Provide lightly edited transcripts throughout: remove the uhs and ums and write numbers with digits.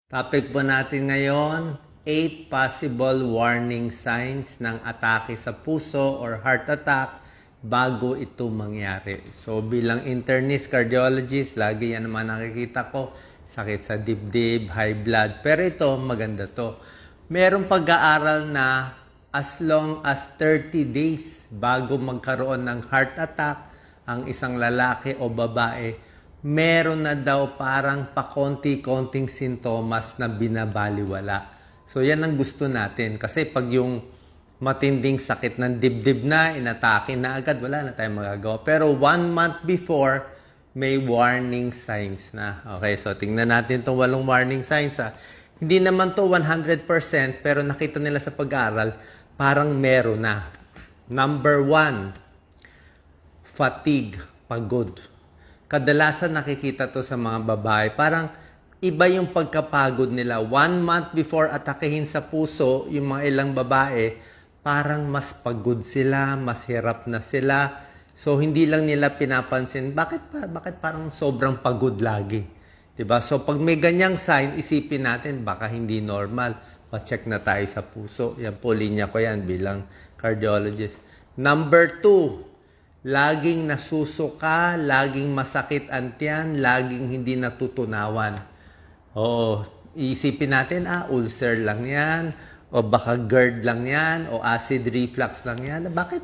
Topic po natin ngayon, 8 possible warning signs ng atake sa puso or heart attack bago ito mangyari. So bilang internist cardiologist, lagi yan naman nakikita ko, sakit sa dibdib, high blood. Pero ito, maganda to. Merong pag-aaral na as long as 30 days bago magkaroon ng heart attack ang isang lalaki o babae, meron na daw parang pakonti-konting sintomas na binabaliwala. So yan ang gusto natin. Kasi pag yung matinding sakit ng dibdib na, inatake na agad, wala na tayong magagawa. Pero 1 month before, may warning signs na. Okay, so tingnan natin itong 8 warning signs. Hindi naman to 100%, pero nakita nila sa pag-aaral, parang meron na. Number 1, fatigue, pagod. Kadalasan nakikita to sa mga babae. Parang iba yung pagkapagod nila. 1 month before atakehin sa puso, yung mga ilang babae, parang mas pagod sila, mas hirap na sila. So, hindi lang nila pinapansin, bakit parang sobrang pagod lagi? Diba? So, pag may ganyang sign, isipin natin, baka hindi normal. Pa-check na tayo sa puso. Yan po, linya ko yan bilang cardiologist. Number 2, laging nasusuka, laging masakit ang tiyan, laging hindi natutunawan. Oo, isipin natin, ulcer lang yan, o baka GERD lang yan, o acid reflux lang yan. Bakit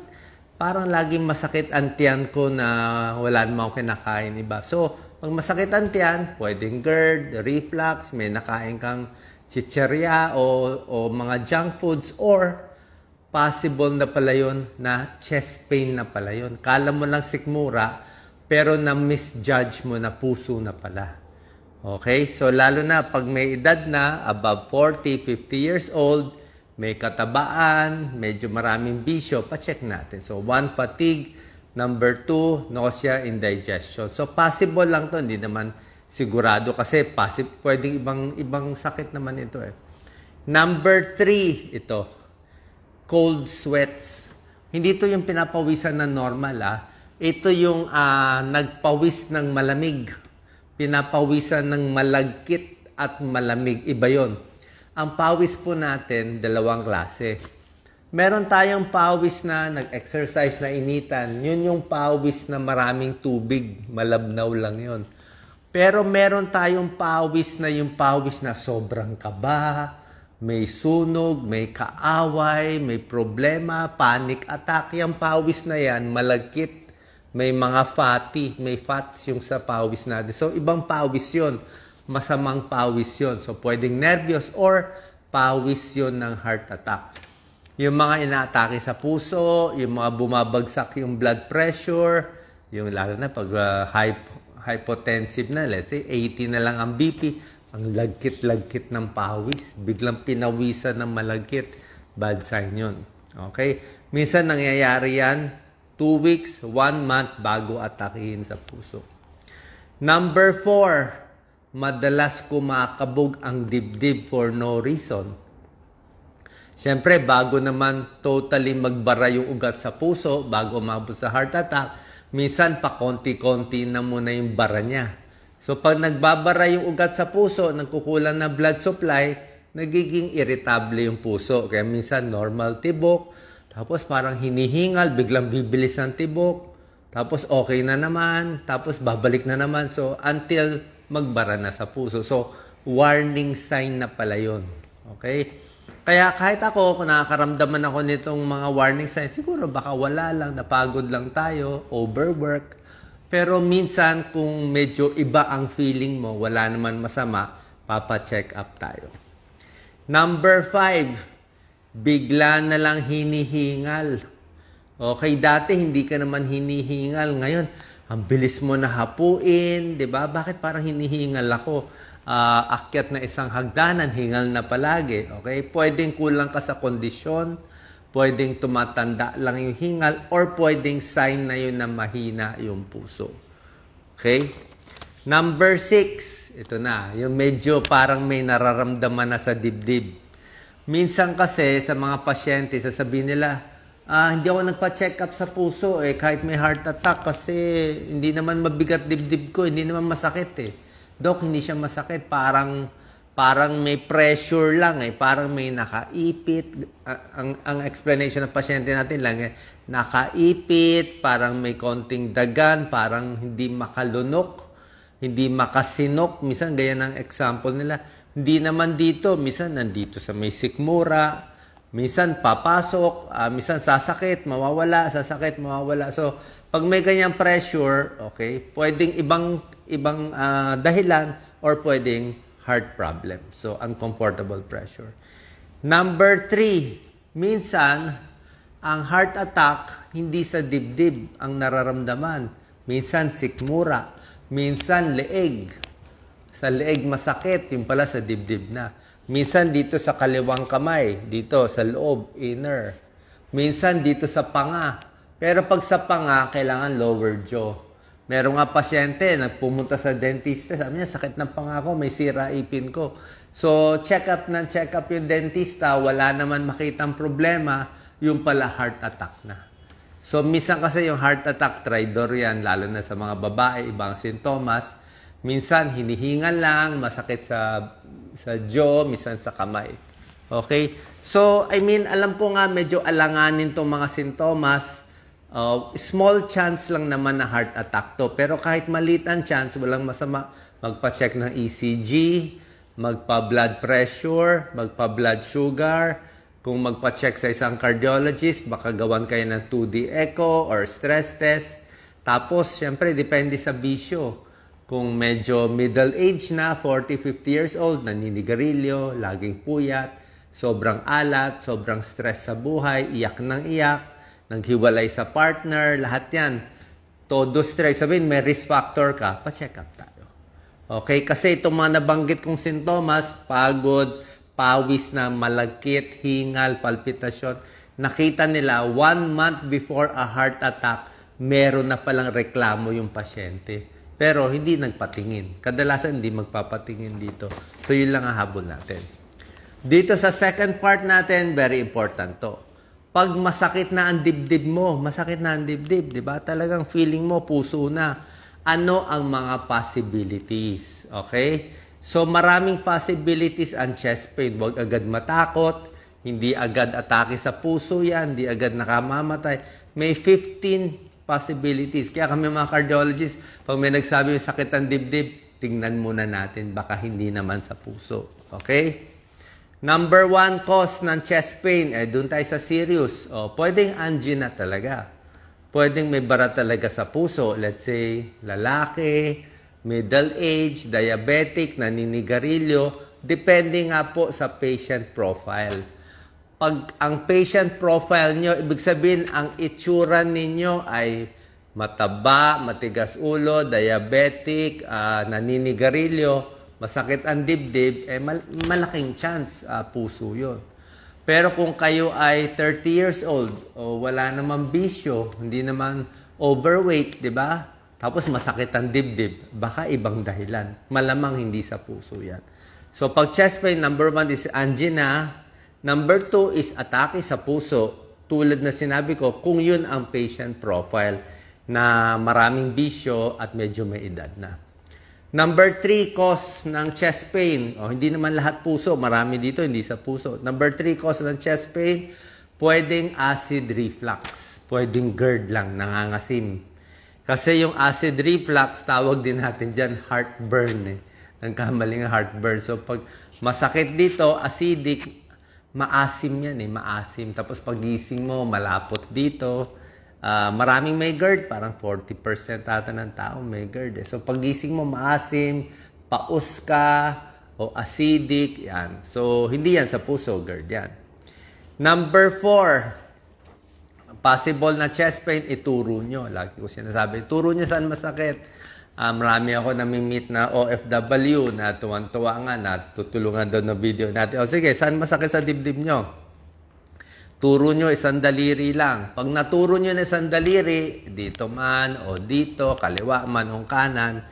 parang laging masakit ang tiyan ko na wala namang kinakain iba? So, pag masakit ang tiyan, pwedeng GERD, reflux, may nakain kang chicherya o mga junk foods, or possible na pala yun na chest pain na pala yun. Kala mo lang sikmura, pero na-misjudge mo na puso na pala. Okay? So, lalo na pag may edad na, above 40, 50 years old, may katabaan, medyo maraming bisyo, pa-check natin. So, 1, fatigue. Number 2, nausea, indigestion. So, possible lang to, hindi naman sigurado kasi pwedeng ibang sakit naman ito eh. Number 3, ito, cold sweats. Hindi ito yung pinapawisan na normal. Ito yung nagpawis ng malamig. Pinapawisan ng malagkit at malamig. Iba yon. Ang pawis po natin, 2 klase. Meron tayong pawis na nag-exercise na initan. Yun yung pawis na maraming tubig. Malabnaw lang yon. Pero meron tayong pawis na yung pawis na sobrang kaba, may sunog, may kaaway, may problema, panic attack. Yung pawis na yan, malagkit, may mga fatty, may fats yung sa pawis natin. So, ibang pawis yun. Masamang pawis yun. So, pwedeng nervyos or pawis yun ng heart attack. Yung mga inaatake sa puso, yung mga bumabagsak yung blood pressure, yung lalo na pag hypotensive na, let's say 80 na lang ang BP, ang lagkit-lagkit ng pawis, biglang pinawisan ng malagkit, bad sign yun. Okay? Minsan nangyayari yan, 2 weeks, 1 month bago atakihin sa puso. Number 4, madalas kumakabog ang dibdib for no reason. Siyempre, bago naman totally magbara yung ugat sa puso, bago umabot sa heart attack, minsan pa konti-konti na muna yung bara niya. So, pag nagbabara yung ugat sa puso, nagkukulang na blood supply, nagiging irritable yung puso. Kaya minsan normal tibok, tapos parang hinihingal, biglang bibilis ang tibok, tapos okay na naman, tapos babalik na naman. So, until magbara na sa puso. So, warning sign na pala yun. Okay? Kaya kahit ako, kung nakakaramdaman ako nitong mga warning signs, siguro baka wala lang, napagod lang tayo, overwork. Pero minsan, kung medyo iba ang feeling mo, wala naman masama, papa-check up tayo. Number 5, bigla na lang hinihingal. Okay, dati hindi ka naman hinihingal. Ngayon, ang bilis mo na hapuin, di ba? Bakit parang hinihingal ako? Akyat na isang hagdanan, hingal na palagi. Okay, pwedeng kulang ka sa kondisyon, pwedeng tumatanda lang yung hingal, or pwedeng sign na yun na mahina yung puso. Okay? Number 6, ito na, yung medyo parang may nararamdaman na sa dibdib. Minsan kasi sa mga pasyente, sasabihin nila, hindi ako nagpa-check up sa puso kahit may heart attack kasi hindi naman mabigat dibdib ko, hindi naman masakit Dok, hindi siya masakit, parang parang may pressure lang parang may nakaipit. Ang explanation ng pasyente natin lang nakaipit, parang may konting dagan, parang hindi makalunok, hindi makasinok. Minsan ganyan ang example nila. Hindi naman dito, minsan nandito sa may sikmura, minsan papasok, minsan sasakit, mawawala, sasakit, mawawala. So, pag may ganyang pressure, okay, pwedeng ibang dahilan or pwedeng heart problem. So, uncomfortable pressure. Number 3, minsan, ang heart attack, hindi sa dibdib ang nararamdaman. Minsan, sikmura. Minsan, leeg. Sa leeg masakit, yung pala sa dibdib na. Minsan, dito sa kaliwang kamay. Dito, sa loob, inner. Minsan, dito sa panga. Pero pag sa panga, kailangan lower jaw. Meron nga pasyente, nagpumunta sa dentista, sabi niya, sakit ng panga ko, may sira ipin ko. So, check up yung dentista, wala naman makitang problema, yung pala heart attack na. So, minsan kasi yung heart attack, tridor yan, lalo na sa mga babae, ibang sintomas. Minsan, hinihingal lang, masakit sa jaw, minsan sa kamay. Okay? So, alam ko nga, medyo alanganin itong mga sintomas. Small chance lang naman na heart attack to. Pero kahit maliit ang chance, walang masama. Magpa-check ng ECG, magpa-blood pressure, magpa-blood sugar. Kung magpa-check sa isang cardiologist, baka gawan kayo ng 2D echo or stress test. Tapos, syempre, depende sa bisyo. Kung medyo middle age na, 40, 50 years old, naninigarilyo, laging puyat, sobrang alat, sobrang stress sa buhay, iyak ng iyak, naghiwalay sa partner, lahat yan. Todo stress. Sabihin, may risk factor ka, pa-check up tayo. Okay? Kasi itong mga nabanggit kong sintomas, pagod, pawis na malagkit, hingal, palpitasyon, nakita nila 1 month before a heart attack, meron na palang reklamo yung pasyente. Pero hindi nagpatingin. Kadalasan hindi magpapatingin dito. So yun lang ang habol natin. Dito sa second part natin, very important to. Pag masakit na ang dibdib mo, masakit na ang dibdib, di ba? Talagang feeling mo, puso na. Ano ang mga possibilities? Okay? So, maraming possibilities ang chest pain. Huwag agad matakot, hindi agad atake sa puso yan, hindi agad nakamamatay. May 15 possibilities. Kaya kami mga cardiologists, pag may nagsabi yung sakit ang dibdib, tingnan muna natin, baka hindi naman sa puso. Okay? Number 1 cause ng chest pain, doon tayo sa serious. Pwedeng angina talaga. Pwedeng may bara talaga sa puso. Let's say, lalaki, middle age, diabetic, naninigarilyo. Depende nga po sa patient profile. Pag ang patient profile nyo, ibig sabihin, ang itsura ninyo ay mataba, matigas ulo, diabetic, naninigarilyo, masakit ang dibdib, malaking chance puso yun. Pero kung kayo ay 30 years old, o wala namang bisyo, hindi naman overweight, di ba? Tapos masakit ang dibdib, baka ibang dahilan. Malamang hindi sa puso yan. So pag chest pain, number 1 is angina. Number 2 is atake sa puso. Tulad na sinabi ko, kung yun ang patient profile na maraming bisyo at medyo may edad na. Number 3, cause ng chest pain. Hindi naman lahat puso. Marami dito, hindi sa puso. Number 3, cause ng chest pain, pwedeng acid reflux. Pwedeng GERD lang, nangangasim. Kasi yung acid reflux, tawag din natin dyan, heartburn. Nagkamaling heartburn. So, pag masakit dito, acidic, maasim yan maasim. Tapos pagising mo, malapot dito. Maraming may GERD, parang 40% ata ng tao may GERD. So, pagising mo, maasim, paus ka, o acidic, yan. So, hindi yan sa puso, GERD yan. Number 4, possible na chest pain, ituro nyo. Lagi ko sinasabi, turo nyo saan masakit. Marami ako nami-meet na OFW na tuwan-tuwa nga, na tutulungan daw ng video natin. Sige, saan masakit sa dibdib nyo? Turo nyo isang daliri lang. Pag naturo nyo na isang daliri, dito man o dito, kaliwa man o kanan,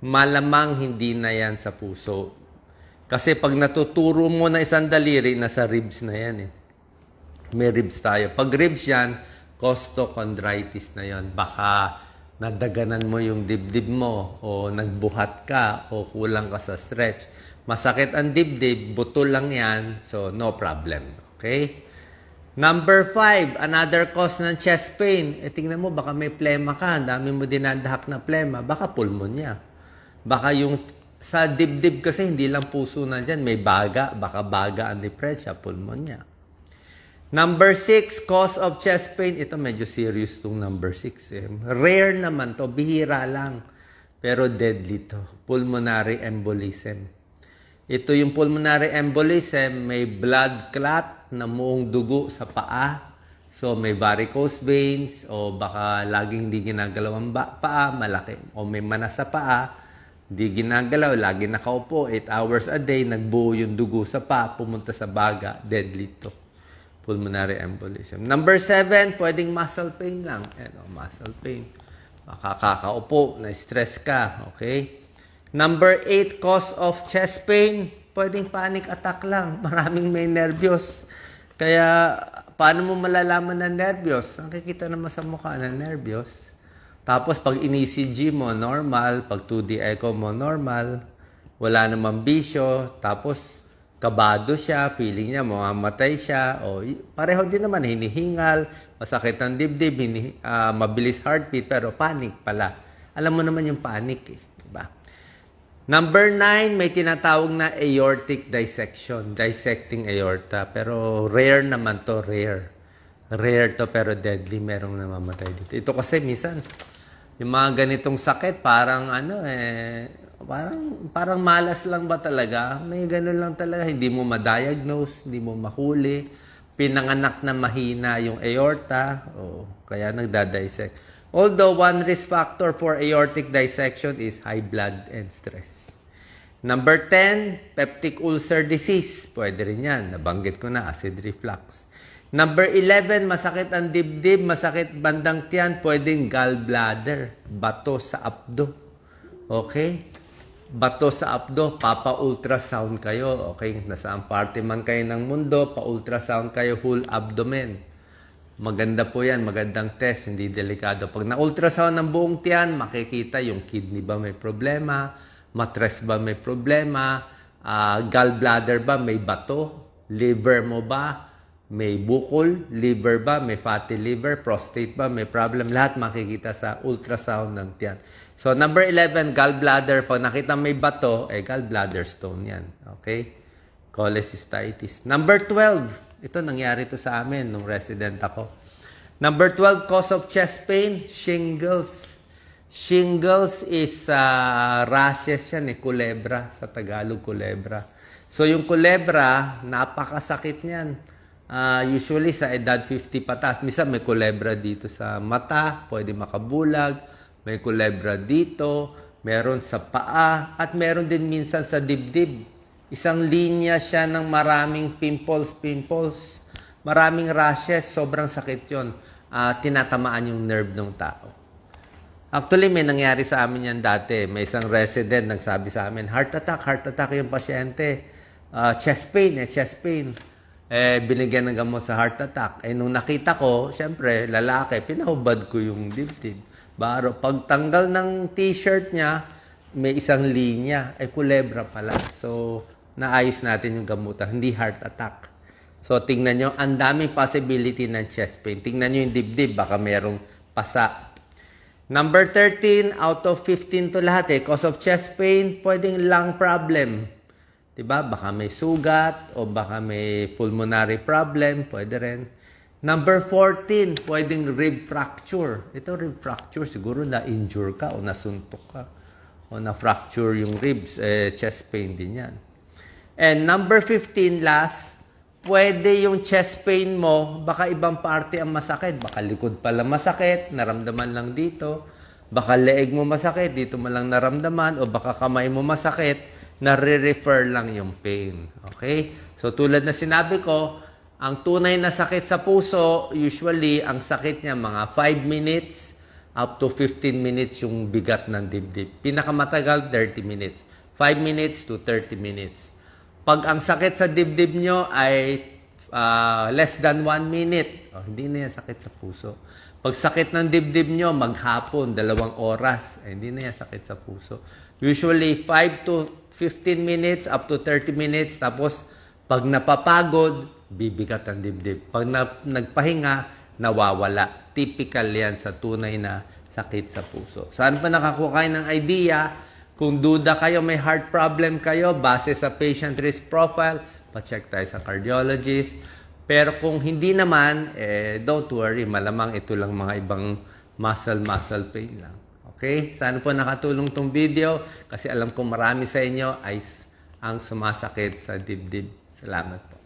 malamang hindi na yan sa puso. Kasi pag natuturo mo na isang daliri, nasa ribs na yan May ribs tayo. Pag ribs yan, costochondritis na yan. Baka nadaganan mo yung dibdib mo o nagbuhat ka o kulang ka sa stretch. Masakit ang dibdib, buto lang yan, so no problem. Okay? Number 5, another cause ng chest pain. Tingnan mo, baka may plema ka, ang dami mo dinadahak na plema, baka pulmonya. Baka yung sa dibdib kasi hindi lang puso na dyan, may baga, baka baga ang depresya, pulmonya. Number 6, cause of chest pain. Ito medyo serious tong number 6. Rare naman to, bihira lang. Pero deadly to. Pulmonary embolism. Ito yung pulmonary embolism, may blood clot na muong dugo sa paa. So may varicose veins o baka laging hindi ginagalaw ang paa, malaki. O may manas sa paa, hindi ginagalaw, lagi nakaupo, 8 hours a day, nagbuo yung dugo sa paa, pumunta sa baga, deadly to. Pulmonary embolism. Number 7, pwedeng muscle pain lang. Muscle pain. Makakaupo, na-stress ka. Okay? Number 8, cause of chest pain. Pwedeng panic attack lang. Maraming may nervyos. Kaya, paano mo malalaman na nervyos? Nakikita naman sa mukha na nervyos. Tapos, pag in-ECG mo, normal. Pag 2D echo mo, normal. Wala namang bisyo. Tapos, kabado siya, feeling niya mamamatay siya, o pareho din naman, hinihingal, masakit ang dibdib, mabilis heartbeat, pero panic pala. Alam mo naman yung panic, diba? Number 9, may tinatawag na aortic dissection, dissecting aorta, pero rare naman to, rare. Rare to, pero deadly, merong namamatay dito. Ito kasi minsan, yung mga ganitong sakit, parang parang malas lang ba talaga? May ganun lang talaga. Hindi mo ma-diagnose, hindi mo mahuli. Pinanganak na mahina yung aorta. Kaya nagda-dissect. Although, one risk factor for aortic dissection is high blood and stress. Number 10, peptic ulcer disease. Pwede rin yan. Nabanggit ko na, acid reflux. Number 11, masakit ang dibdib, masakit bandang tiyan, pwedeng gallbladder, bato sa abdo. Okay? Bato sa abdo, papa-ultrasound kayo. Okay, nasaan parte man kayo ng mundo, pa-ultrasound kayo, whole abdomen. Maganda po yan, magandang test, hindi delikado. Pag na-ultrasound ng buong tiyan, makikita yung kidney ba may problema, matres ba may problema, gallbladder ba may bato, liver mo ba may bukol, liver ba may fatty liver, prostate ba may problem, lahat makikita sa ultrasound ng tiyan. So, number 11, gallbladder. Pag nakita may bato, gallbladder stone yan. Okay? Cholecystitis. Number 12, ito nangyari to sa amin nung resident ako. Number 12, cause of chest pain, shingles. Shingles is rashes yan, kulebra. Sa Tagalog, kulebra. So, yung kulebra, napakasakit niyan. Usually, sa edad 50 patas. Minsan, may kulebra dito sa mata, pwede makabulag. May kulebra dito, meron sa paa, at meron din minsan sa dibdib. Isang linya siya ng maraming pimples, maraming rashes, sobrang sakit yun. Tinatamaan yung nerve ng tao. Actually, may nangyari sa amin yan dati. May isang resident nagsabi sa amin, heart attack yung pasyente. Chest pain. Binigyan ng gamot sa heart attack. Nung nakita ko, syempre, lalaki, pinahubad ko yung dibdib. Baro, pagtanggal ng t-shirt niya, may isang linya, kulebra pala. So, naayos natin yung gamutan, hindi heart attack. So, tingnan nyo, ang daming possibility ng chest pain. Tingnan nyo yung dibdib, baka merong pasa. Number 13, out of 15 to lahat cause of chest pain, pwedeng lung problem. Diba? Baka may sugat, o baka may pulmonary problem, pwede rin. Number 14, pwedeng rib fracture. Ito rib fracture, siguro na-injure ka o nasuntok ka. O na-fracture yung ribs, chest pain din yan. And number 15, last, pwede yung chest pain mo, baka ibang parte ang masakit. Baka likod pala masakit, naramdaman lang dito. Baka leeg mo masakit, dito mo lang naramdaman. O baka kamay mo masakit, nare-refer lang yung pain. Okay? So tulad na sinabi ko, ang tunay na sakit sa puso, usually, ang sakit niya mga 5 minutes up to 15 minutes yung bigat ng dibdib. Pinakamatagal, 30 minutes. 5 minutes to 30 minutes. Pag ang sakit sa dibdib nyo ay less than 1 minute, hindi na yan sakit sa puso. Pag sakit ng dibdib nyo, maghapon, 2 oras. Hindi na yan sakit sa puso. Usually, 5 to 15 minutes, up to 30 minutes. Tapos, pag napapagod, bibigat ang dibdib. Pag nagpahinga, nawawala. Typical yan sa tunay na sakit sa puso. Saan pa nakakuha kayo ng idea? Kung duda kayo, may heart problem kayo, base sa patient risk profile, pa-check tayo sa cardiologist. Pero kung hindi naman, don't worry, malamang ito lang mga ibang muscle pain lang. Okay? Sana po nakatulong tong video kasi alam ko marami sa inyo ay ang sumasakit sa dibdib. Salamat po.